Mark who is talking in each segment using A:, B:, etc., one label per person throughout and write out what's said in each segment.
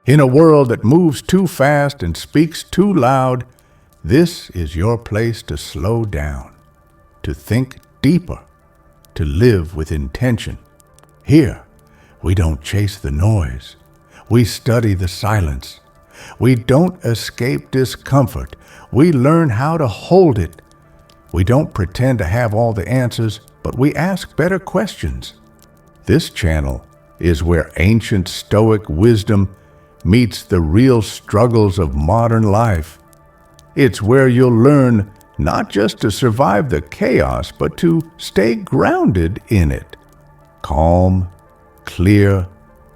A: In a world that moves too fast and speaks too loud, this is your place to slow down, to think deeper, to live with intention. Here, we don't chase the noise. We study the silence. We don't escape discomfort. We learn how to hold it. We don't pretend to have all the answers, but we ask better questions. This channel is where ancient Stoic wisdom meets the real struggles of modern life. It's where you'll learn not just to survive the chaos, but to stay grounded in it. Calm, clear,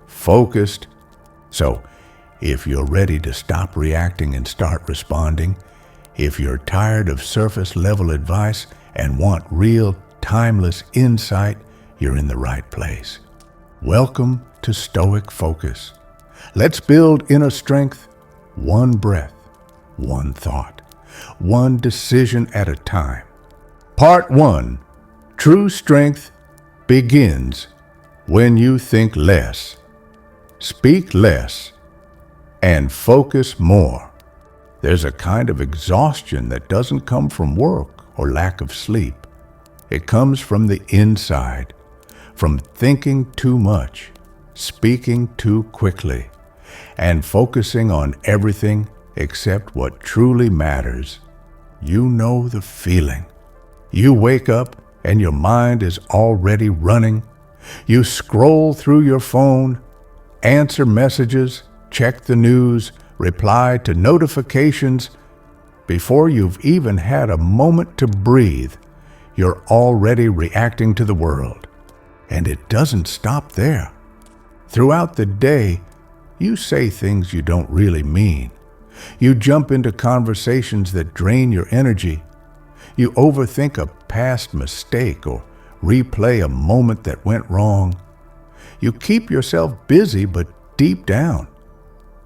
A: focused. So, if you're ready to stop reacting and start responding, if you're tired of surface-level advice and want real, timeless insight, you're in the right place. Welcome to Stoic Focus. Let's build inner strength, one breath, one thought, one decision at a time. Part 1. True strength begins when you think less, speak less, and focus more. There's a kind of exhaustion that doesn't come from work or lack of sleep. It comes from the inside, from thinking too much, speaking too quickly, and focusing on everything except what truly matters. You know the feeling. You wake up and your mind is already running. You scroll through your phone, answer messages, check the news, reply to notifications. Before you've even had a moment to breathe, you're already reacting to the world. And it doesn't stop there. Throughout the day, you say things you don't really mean. You jump into conversations that drain your energy. You overthink a past mistake or replay a moment that went wrong. You keep yourself busy, but deep down,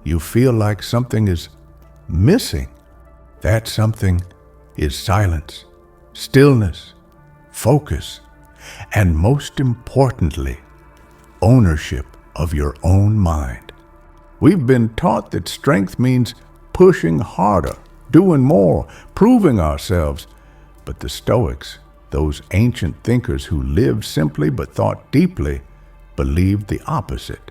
A: you feel like something is missing. That something is silence, stillness, focus, and most importantly, ownership of your own mind. We've been taught that strength means pushing harder, doing more, proving ourselves. But the Stoics, those ancient thinkers who lived simply but thought deeply, believed the opposite.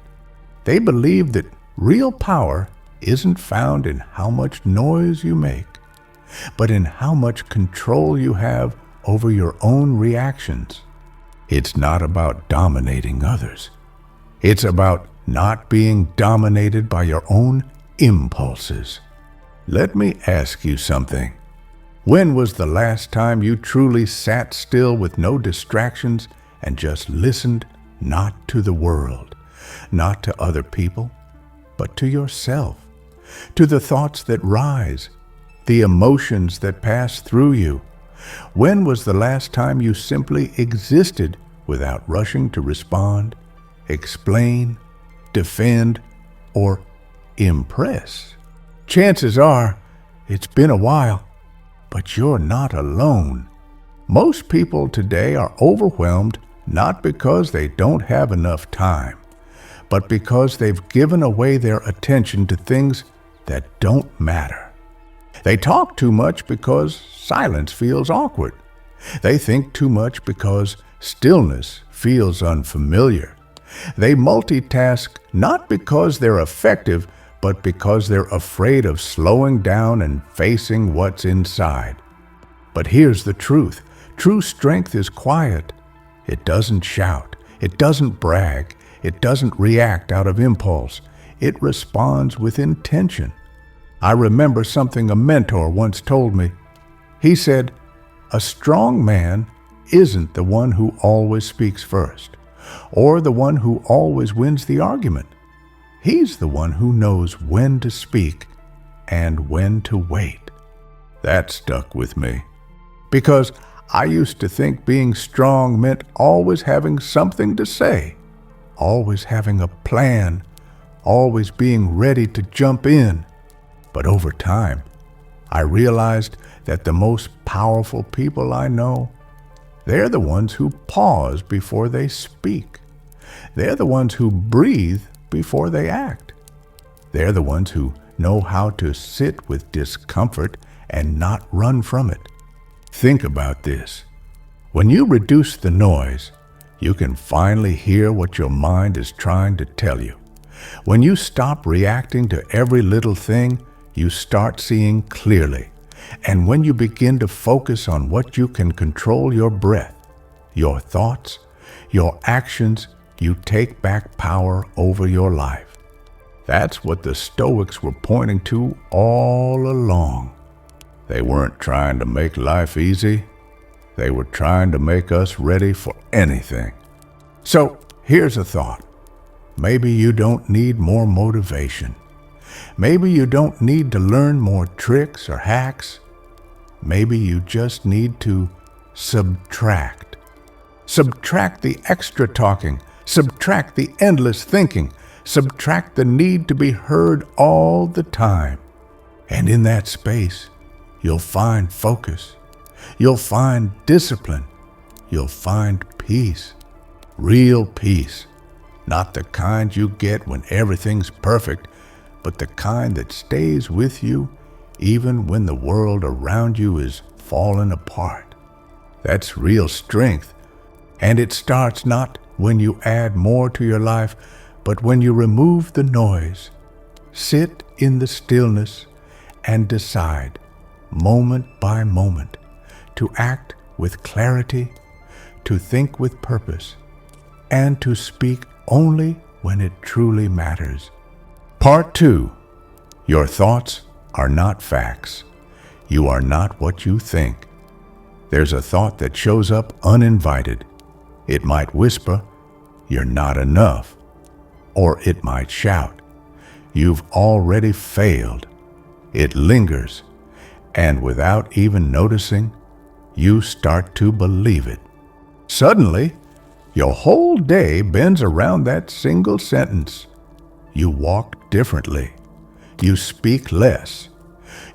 A: They believed that real power isn't found in how much noise you make, but in how much control you have over your own reactions. It's not about dominating others. It's about not being dominated by your own impulses. Let me ask you something. When was the last time you truly sat still with no distractions and just listened not to the world, not to other people, but to yourself, to the thoughts that rise, the emotions that pass through you? When was the last time you simply existed without rushing to respond, explain, defend, or impress? Chances are it's been a while, but you're not alone. Most people today are overwhelmed not because they don't have enough time, but because they've given away their attention to things that don't matter. They talk too much because silence feels awkward. They think too much because stillness feels unfamiliar. They multitask not because they're effective, but because they're afraid of slowing down and facing what's inside. But here's the truth. True strength is quiet. It doesn't shout. It doesn't brag. It doesn't react out of impulse. It responds with intention. I remember something a mentor once told me. He said, "A strong man isn't the one who always speaks first, or the one who always wins the argument. He's the one who knows when to speak and when to wait." That stuck with me, because I used to think being strong meant always having something to say, always having a plan, always being ready to jump in. But over time, I realized that the most powerful people I know, they're the ones who pause before they speak. They're the ones who breathe before they act. They're the ones who know how to sit with discomfort and not run from it. Think about this. When you reduce the noise, you can finally hear what your mind is trying to tell you. When you stop reacting to every little thing, you start seeing clearly. And when you begin to focus on what you can control, your breath, your thoughts, your actions, you take back power over your life. That's what the Stoics were pointing to all along. They weren't trying to make life easy. They were trying to make us ready for anything. So here's a thought. Maybe you don't need more motivation. Maybe you don't need to learn more tricks or hacks. Maybe you just need to subtract. Subtract the extra talking. Subtract the endless thinking. Subtract the need to be heard all the time. And in that space, you'll find focus. You'll find discipline. You'll find peace. Real peace. Not the kind you get when everything's perfect, but the kind that stays with you even when the world around you is falling apart. That's real strength. And it starts not when you add more to your life, but when you remove the noise, sit in the stillness, and decide, moment by moment, to act with clarity, to think with purpose, and to speak only when it truly matters. Part 2. Your thoughts are not facts. You are not what you think. There's a thought that shows up uninvited. It might whisper, "You're not enough." Or it might shout, "You've already failed." It lingers, and without even noticing, you start to believe it. Suddenly, your whole day bends around that single sentence. You walk differently. You speak less.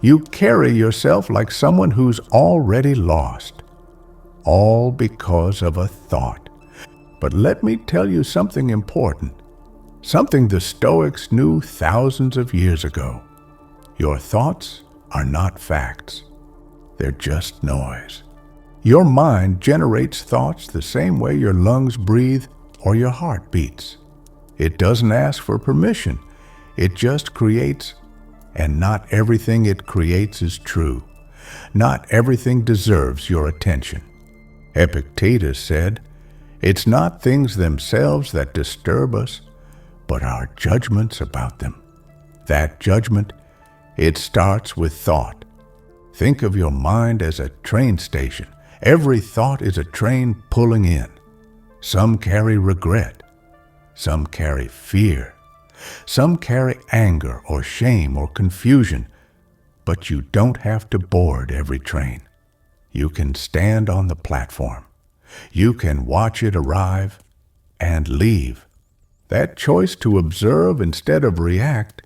A: You carry yourself like someone who's already lost. All because of a thought. But let me tell you something important. Something the Stoics knew thousands of years ago. Your thoughts are not facts. They're just noise. Your mind generates thoughts the same way your lungs breathe or your heart beats. It doesn't ask for permission. It just creates, and not everything it creates is true. Not everything deserves your attention. Epictetus said, "It's not things themselves that disturb us, but our judgments about them." That judgment, it starts with thought. Think of your mind as a train station. Every thought is a train pulling in. Some carry regret. Some carry fear. Some carry anger or shame or confusion. But you don't have to board every train. You can stand on the platform. You can watch it arrive and leave. That choice to observe instead of react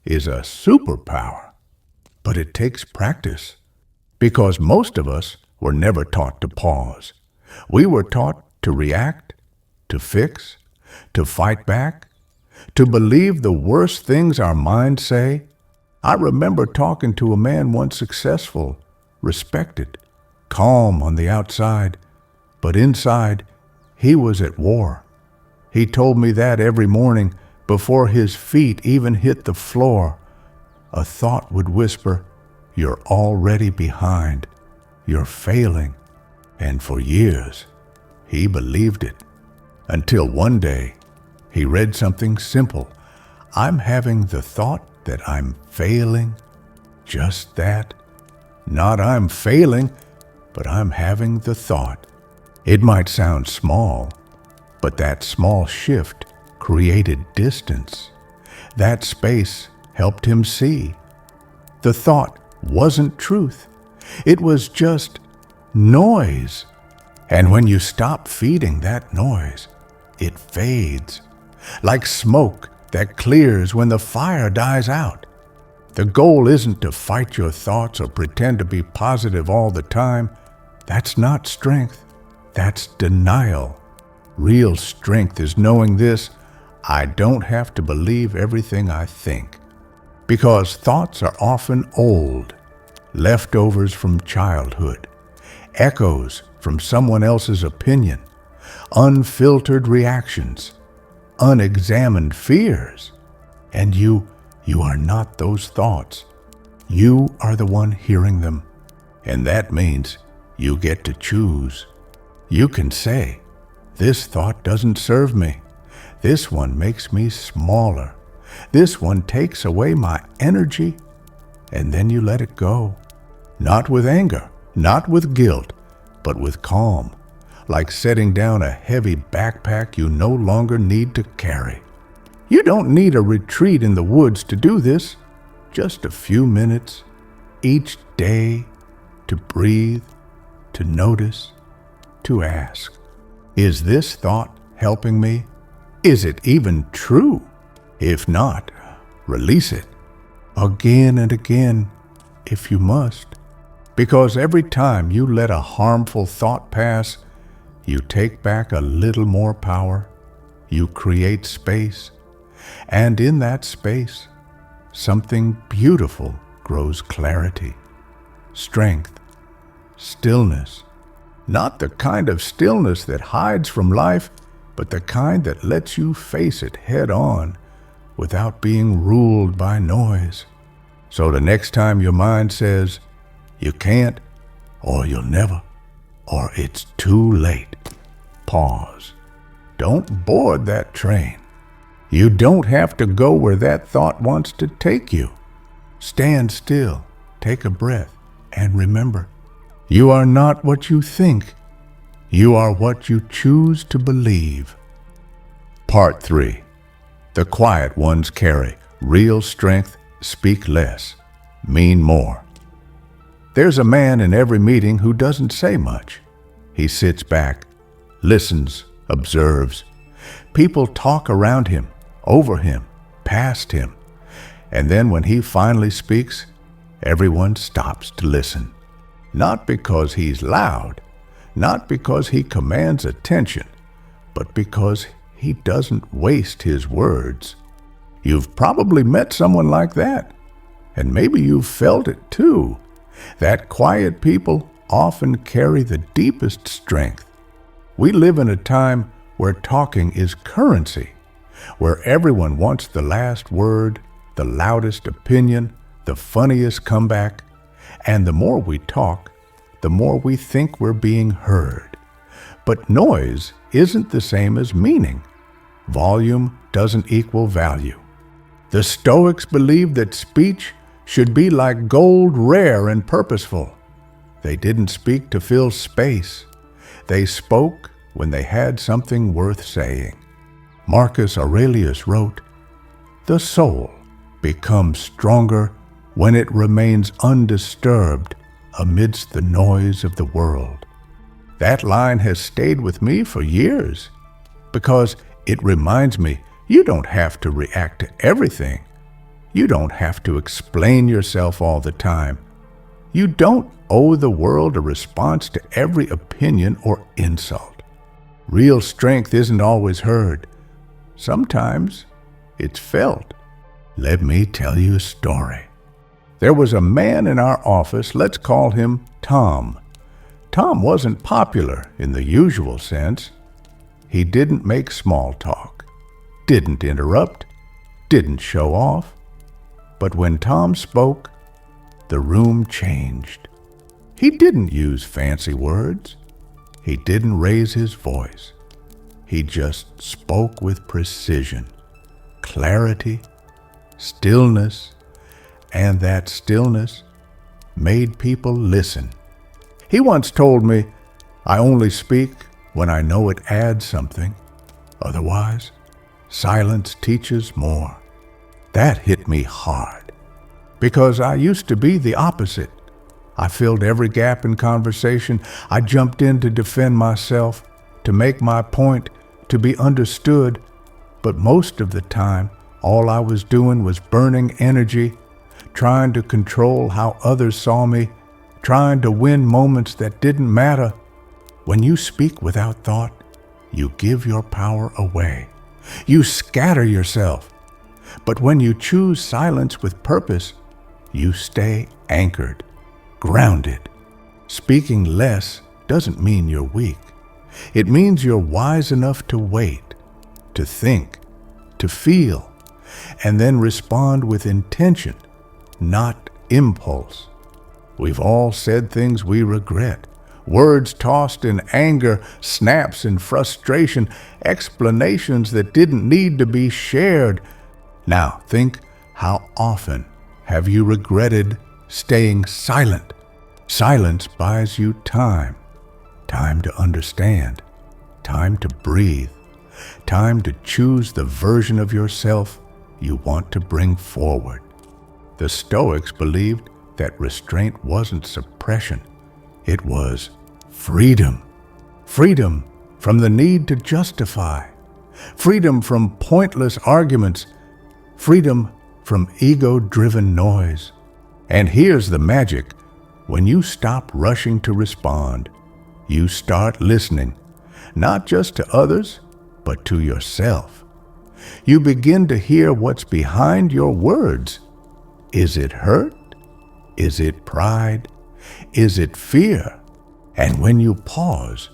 A: is a superpower. But it takes practice, because most of us were never taught to pause. We were taught to react, to fix, to fight back, to believe the worst things our minds say. I remember talking to a man once, successful, respected, calm on the outside, but inside he was at war. He told me that every morning before his feet even hit the floor, a thought would whisper, "You're already behind. You're failing." And for years, he believed it. Until one day, he read something simple. "I'm having the thought that I'm failing." Just that. Not "I'm failing," but "I'm having the thought." It might sound small, but that small shift created distance. That space helped him see. The thought wasn't truth. It was just noise. And when you stop feeding that noise, it fades, like smoke that clears when the fire dies out. The goal isn't to fight your thoughts or pretend to be positive all the time. That's not strength. That's denial. Real strength is knowing this: I don't have to believe everything I think. because thoughts are often old, leftovers from childhood, echoes from someone else's opinion, unfiltered reactions, unexamined fears. And you are not those thoughts. You are the one hearing them. And that means you get to choose. You can say, this thought doesn't serve me. This one makes me smaller. This one takes away my energy. And then you let it go. Not with anger, not with guilt, but with calm, like setting down a heavy backpack you no longer need to carry. You don't need a retreat in the woods to do this. Just a few minutes each day to breathe, to notice, to ask, is this thought helping me? Is it even true? If not, release it again and again if you must. Because every time you let a harmful thought pass, you take back a little more power. You create space. And in that space, something beautiful grows: clarity, strength, stillness. Not the kind of stillness that hides from life, but the kind that lets you face it head on without being ruled by noise. So the next time your mind says, you can't, or you'll never, or it's too late, pause. Don't board that train. You don't have to go where that thought wants to take you. Stand still, take a breath, and remember, you are not what you think. You are what you choose to believe. Part 3. The quiet ones carry real strength, speak less, mean more. There's a man in every meeting who doesn't say much. He sits back, listens, observes. People talk around him, over him, past him. And then when he finally speaks, everyone stops to listen. Not because he's loud, not because he commands attention, but because he doesn't waste his words. You've probably met someone like that, and maybe you've felt it too. That quiet people often carry the deepest strength. We live in a time where talking is currency, where everyone wants the last word, the loudest opinion, the funniest comeback, and the more we talk, the more we think we're being heard. But noise isn't the same as meaning. Volume doesn't equal value. The Stoics believed that speech should be like gold, rare and purposeful. They didn't speak to fill space. They spoke when they had something worth saying. Marcus Aurelius wrote, "The soul becomes stronger when it remains undisturbed amidst the noise of the world." That line has stayed with me for years because it reminds me you don't have to react to everything. You don't have to explain yourself all the time. You don't owe the world a response to every opinion or insult. Real strength isn't always heard. Sometimes it's felt. Let me tell you a story. There was a man in our office, let's call him Tom. Tom wasn't popular in the usual sense. He didn't make small talk, didn't interrupt, didn't show off. But when Tom spoke, the room changed. He didn't use fancy words. He didn't raise his voice. He just spoke with precision, clarity, stillness, and that stillness made people listen. He once told me, "I only speak when I know it adds something. Otherwise, silence teaches more." That hit me hard, because I used to be the opposite. I filled every gap in conversation. I jumped in to defend myself, to make my point, to be understood. But most of the time, all I was doing was burning energy, trying to control how others saw me, trying to win moments that didn't matter. When you speak without thought, you give your power away. You scatter yourself. But when you choose silence with purpose, you stay anchored, grounded. Speaking less doesn't mean you're weak. It means you're wise enough to wait, to think, to feel, and then respond with intention, not impulse. We've all said things we regret, words tossed in anger, snaps in frustration, explanations that didn't need to be shared. Now think, how often have you regretted staying silent? Silence buys you time. Time to understand, time to breathe, time to choose the version of yourself you want to bring forward. The Stoics believed that restraint wasn't suppression, it was freedom. Freedom from the need to justify, freedom from pointless arguments, freedom from ego-driven noise. And here's the magic: when you stop rushing to respond, you start listening, not just to others, but to yourself. You begin to hear what's behind your words. Is it hurt? Is it pride? Is it fear? And when you pause,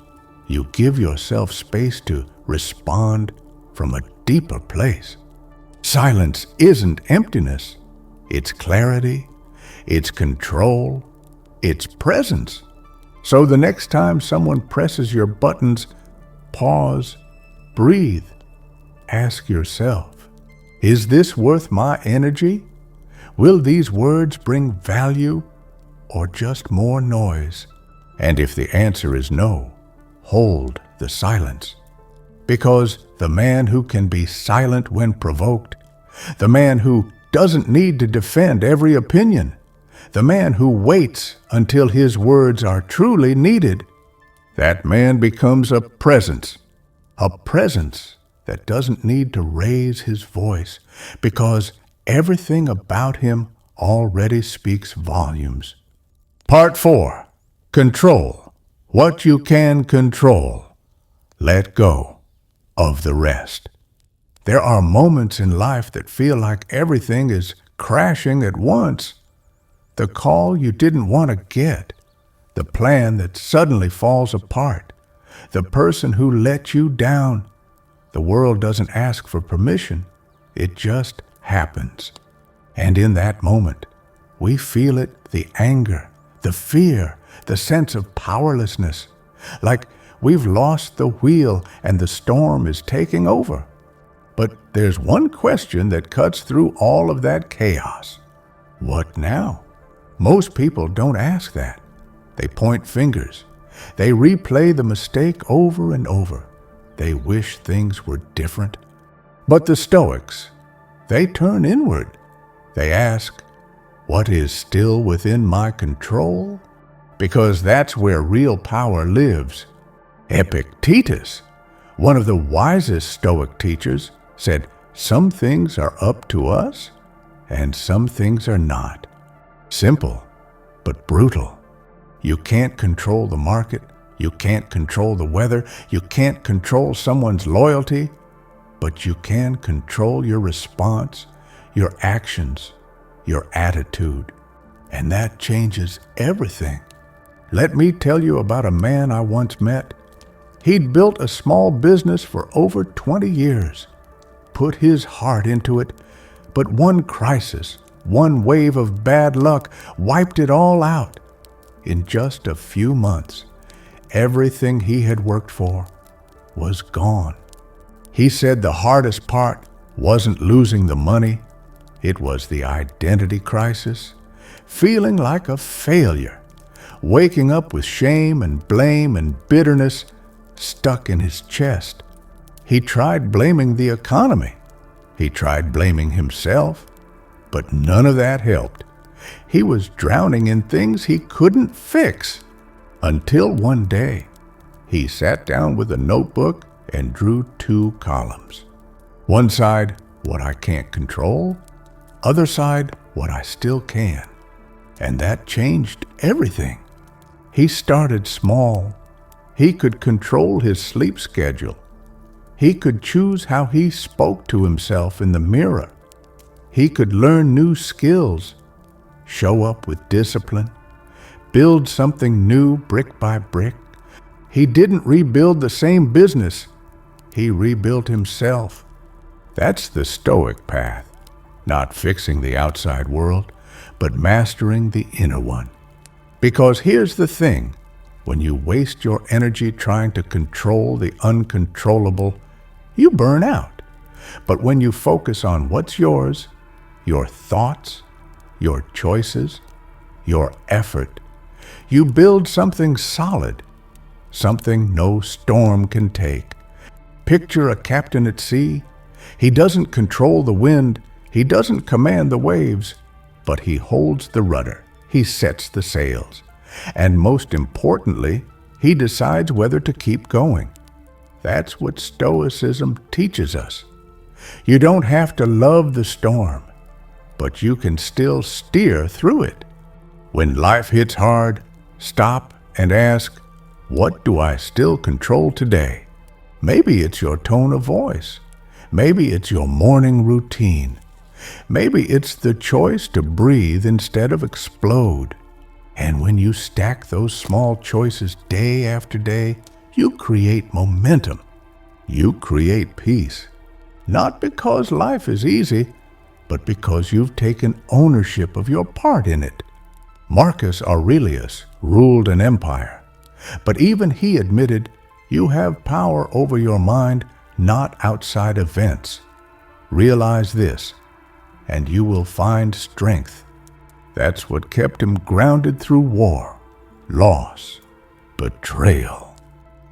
A: you give yourself space to respond from a deeper place. Silence isn't emptiness. It's clarity, it's control, it's presence. So the next time someone presses your buttons, pause, breathe, ask yourself, is this worth my energy? Will these words bring value or just more noise? And if the answer is no, hold the silence. Because the man who can be silent when provoked, the man who doesn't need to defend every opinion, the man who waits until his words are truly needed, that man becomes a presence that doesn't need to raise his voice because everything about him already speaks volumes. Part 4. Control what you can control. Let go of the rest. There are moments in life that feel like everything is crashing at once. The call you didn't want to get, the plan that suddenly falls apart, the person who let you down. The world doesn't ask for permission. It just happens. And in that moment, we feel it, the anger, the fear, the sense of powerlessness, like we've lost the wheel and the storm is taking over. But there's one question that cuts through all of that chaos. What now? Most people don't ask that. They point fingers. They replay the mistake over and over. They wish things were different. But the Stoics, they turn inward. They ask, what is still within my control? Because that's where real power lives. Epictetus, one of the wisest Stoic teachers, said, some things are up to us and some things are not. Simple, but brutal. You can't control the market. You can't control the weather. You can't control someone's loyalty, but you can control your response, your actions, your attitude. And that changes everything. Let me tell you about a man I once met. He'd built a small business for over 20 years, put his heart into it, but one crisis, one wave of bad luck wiped it all out. In just a few months, everything he had worked for was gone. He said the hardest part wasn't losing the money, it was the identity crisis, feeling like a failure, waking up with shame and blame and bitterness stuck in his chest. He tried blaming the economy. He tried blaming himself, but none of that helped. He was drowning in things he couldn't fix. Until one day, he sat down with a notebook and drew 2 columns. One side, what I can't control. Other side, what I still can. And that changed everything. He started small. He could control his sleep schedule. He could choose how he spoke to himself in the mirror. He could learn new skills, show up with discipline, build something new brick by brick. He didn't rebuild the same business. He rebuilt himself. That's the Stoic path, not fixing the outside world, but mastering the inner one. Because here's the thing, when you waste your energy trying to control the uncontrollable, you burn out. But when you focus on what's yours, your thoughts, your choices, your effort, you build something solid, something no storm can take. Picture a captain at sea. He doesn't control the wind, he doesn't command the waves, but he holds the rudder, he sets the sails, and most importantly, he decides whether to keep going. That's what Stoicism teaches us. You don't have to love the storm, but you can still steer through it. When life hits hard, stop and ask, what do I still control today? Maybe it's your tone of voice. Maybe it's your morning routine. Maybe it's the choice to breathe instead of explode. And when you stack those small choices day after day, you create momentum. You create peace. Not because life is easy, but because you've taken ownership of your part in it. Marcus Aurelius ruled an empire, but even he admitted you have power over your mind, not outside events. Realize this, and you will find strength. That's what kept him grounded through war, loss, betrayal.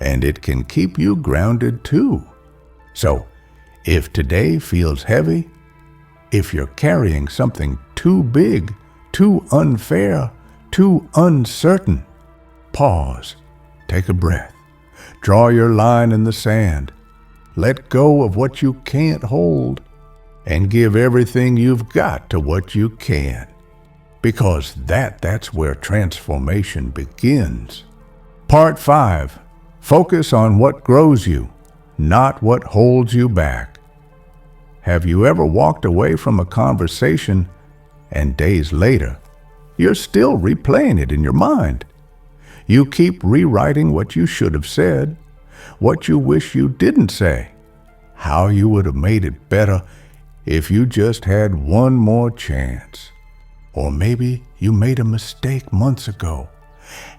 A: And it can keep you grounded too. So, if today feels heavy, if you're carrying something too big, too unfair, too uncertain, pause, take a breath, draw your line in the sand, let go of what you can't hold, and give everything you've got to what you can. Because that's where transformation begins. Part 5. Focus on what grows you, not what holds you back. Have you ever walked away from a conversation and days later, you're still replaying it in your mind? You keep rewriting what you should have said, what you wish you didn't say, how you would have made it better if you just had one more chance. Or maybe you made a mistake months ago,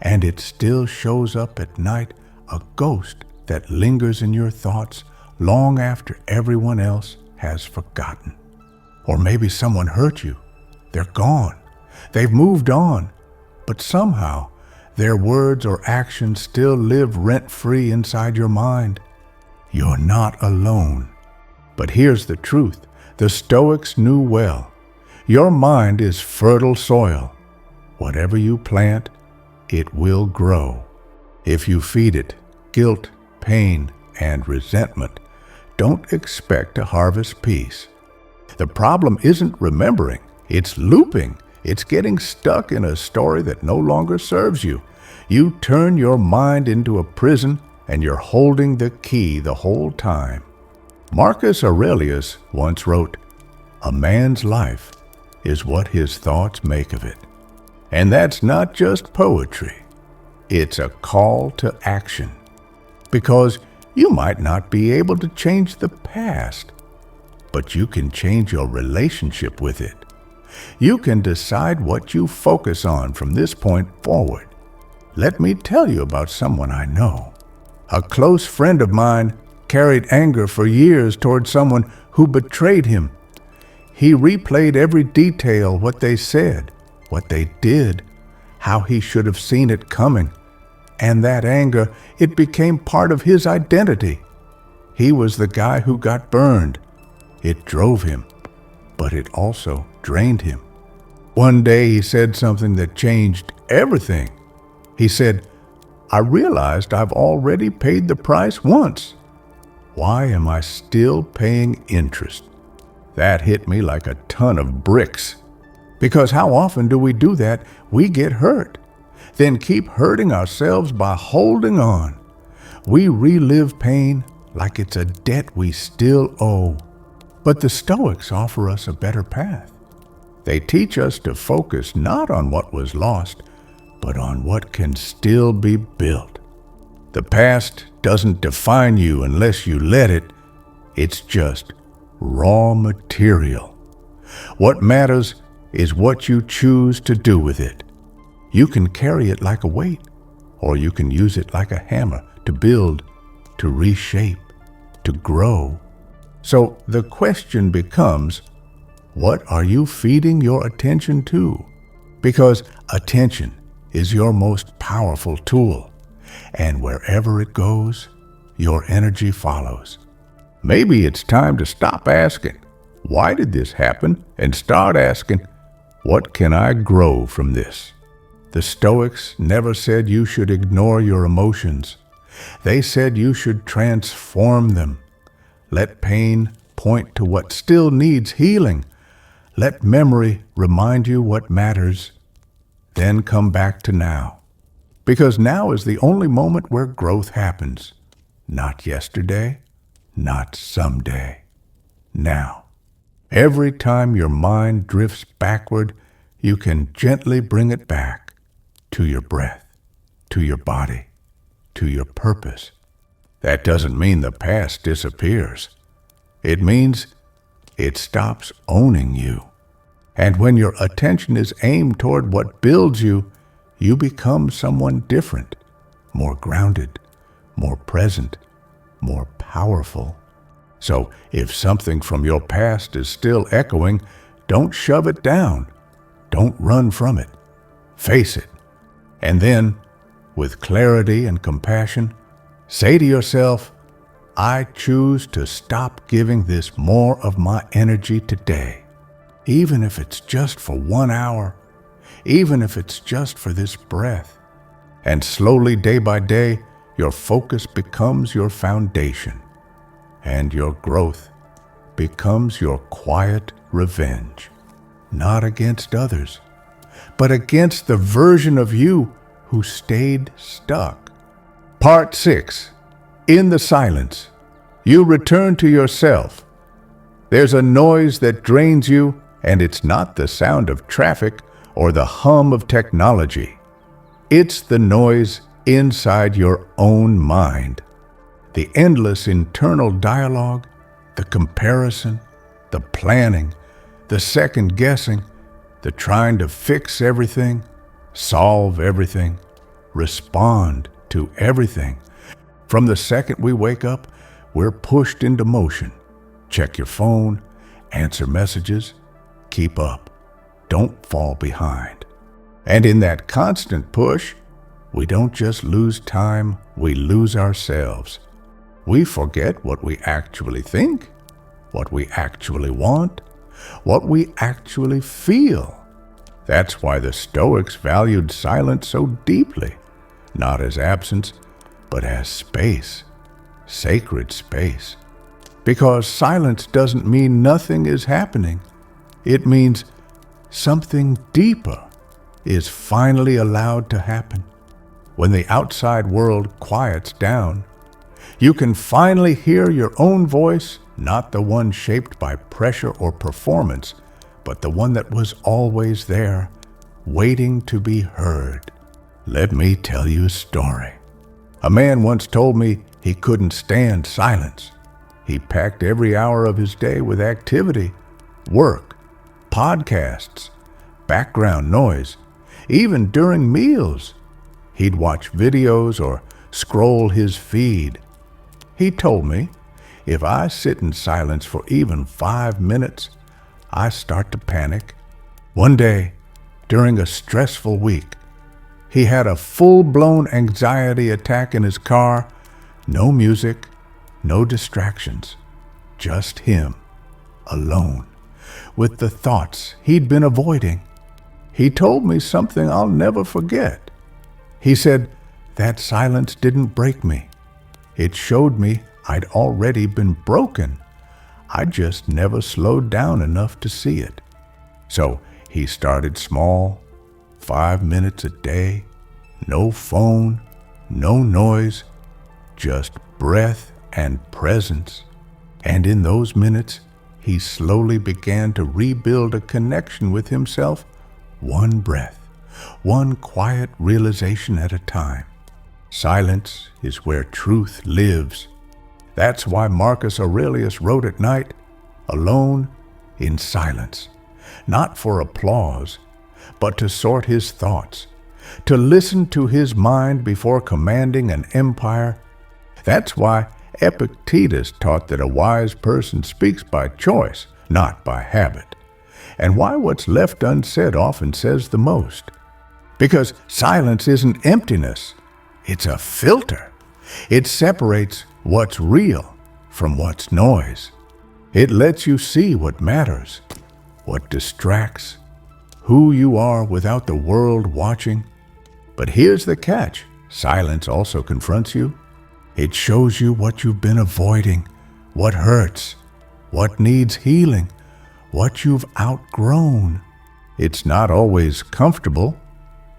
A: and it still shows up at night, a ghost that lingers in your thoughts long after everyone else has forgotten. Or maybe someone hurt you. They're gone. They've moved on. But somehow, their words or actions still live rent-free inside your mind. You're not alone. But here's the truth. The Stoics knew well. Your mind is fertile soil. Whatever you plant, it will grow. If you feed it guilt, pain, and resentment, don't expect to harvest peace. The problem isn't remembering, it's looping. It's getting stuck in a story that no longer serves you. You turn your mind into a prison, and you're holding the key the whole time. Marcus Aurelius once wrote, "A man's life is what his thoughts make of it." And that's not just poetry. It's a call to action. Because you might not be able to change the past, but you can change your relationship with it. You can decide what you focus on from this point forward. Let me tell you about someone I know. A close friend of mine carried anger for years toward someone who betrayed him. He replayed every detail, what they said, what they did, how he should have seen it coming. And that anger, it became part of his identity. He was the guy who got burned. It drove him, but it also drained him. One day he said something that changed everything. He said, "I realized I've already paid the price once. Why am I still paying interest?" That hit me like a ton of bricks. Because how often do we do that? We get hurt, then keep hurting ourselves by holding on. We relive pain like it's a debt we still owe. But the Stoics offer us a better path. They teach us to focus not on what was lost, but on what can still be built. The past doesn't define you unless you let it. It's just raw material. What matters is what you choose to do with it. You can carry it like a weight, or you can use it like a hammer to build, to reshape, to grow. So the question becomes, what are you feeding your attention to? Because attention is your most powerful tool, and wherever it goes, your energy follows. Maybe it's time to stop asking, why did this happen? And start asking, what can I grow from this? The Stoics never said you should ignore your emotions. They said you should transform them. Let pain point to what still needs healing. Let memory remind you what matters. Then come back to now. Because now is the only moment where growth happens. Not yesterday, not someday. Now. Every time your mind drifts backward, you can gently bring it back to your breath, to your body, to your purpose. That doesn't mean the past disappears. It means it stops owning you. And when your attention is aimed toward what builds you, you become someone different, more grounded, more present, more powerful. So if something from your past is still echoing, don't shove it down. Don't run from it. Face it. And then, with clarity and compassion, say to yourself, I choose to stop giving this more of my energy today. Even if it's just for 1 hour, even if it's just for this breath. And slowly, day by day, your focus becomes your foundation, and your growth becomes your quiet revenge, not against others, but against the version of you who stayed stuck. Part 6. In the silence, you return to yourself. There's a noise that drains you, and it's not the sound of traffic or the hum of technology. It's the noise inside your own mind. The endless internal dialogue, the comparison, the planning, the second guessing, the trying to fix everything, solve everything, respond to everything. From the second we wake up, we're pushed into motion. Check your phone, answer messages, keep up. Don't fall behind. And in that constant push, we don't just lose time, we lose ourselves. We forget what we actually think, what we actually want, what we actually feel. That's why the Stoics valued silence so deeply, not as absence, but as space, sacred space. Because silence doesn't mean nothing is happening. It means something deeper is finally allowed to happen. When the outside world quiets down, you can finally hear your own voice, not the one shaped by pressure or performance, but the one that was always there, waiting to be heard. Let me tell you a story. A man once told me he couldn't stand silence. He packed every hour of his day with activity, work, podcasts, background noise. Even during meals, he'd watch videos or scroll his feed. He told me, if I sit in silence for even 5 minutes, I start to panic. One day, during a stressful week, he had a full-blown anxiety attack in his car. No music, no distractions, just him, alone, with the thoughts he'd been avoiding. He told me something I'll never forget. He said, that silence didn't break me. It showed me I'd already been broken. I just never slowed down enough to see it. So he started small, 5 minutes a day, no phone, no noise, just breath and presence. And in those minutes, he slowly began to rebuild a connection with himself, one breath, one quiet realization at a time. Silence is where truth lives. That's why Marcus Aurelius wrote at night, alone in silence, not for applause, but to sort his thoughts, to listen to his mind before commanding an empire. That's why Epictetus taught that a wise person speaks by choice, not by habit, and why what's left unsaid often says the most. Because silence isn't emptiness, it's a filter. It separates what's real from what's noise. It lets you see what matters, what distracts, who you are without the world watching. But here's the catch. Silence also confronts you. It shows you what you've been avoiding, what hurts, what needs healing, what you've outgrown. It's not always comfortable,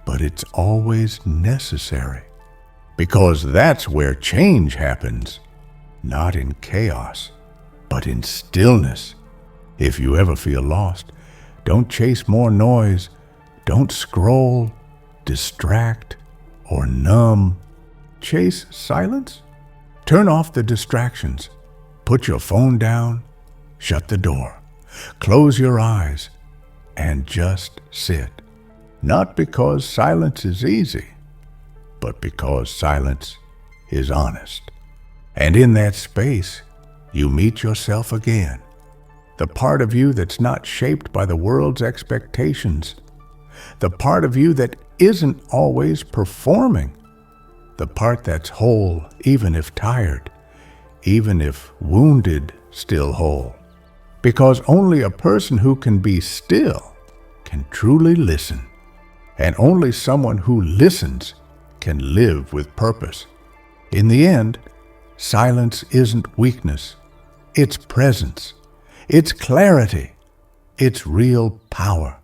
A: but it's always necessary. Because that's where change happens, not in chaos, but in stillness. If you ever feel lost, don't chase more noise. Don't scroll, distract, or numb. Chase silence. Turn off the distractions. Put your phone down. Shut the door. Close your eyes and just sit. Not because silence is easy, but because silence is honest. And in that space, you meet yourself again. The part of you that's not shaped by the world's expectations. The part of you that isn't always performing. The part that's whole, even if tired, even if wounded, still whole. Because only a person who can be still can truly listen. And only someone who listens can live with purpose. In the end, silence isn't weakness. It's presence. It's clarity. It's real power.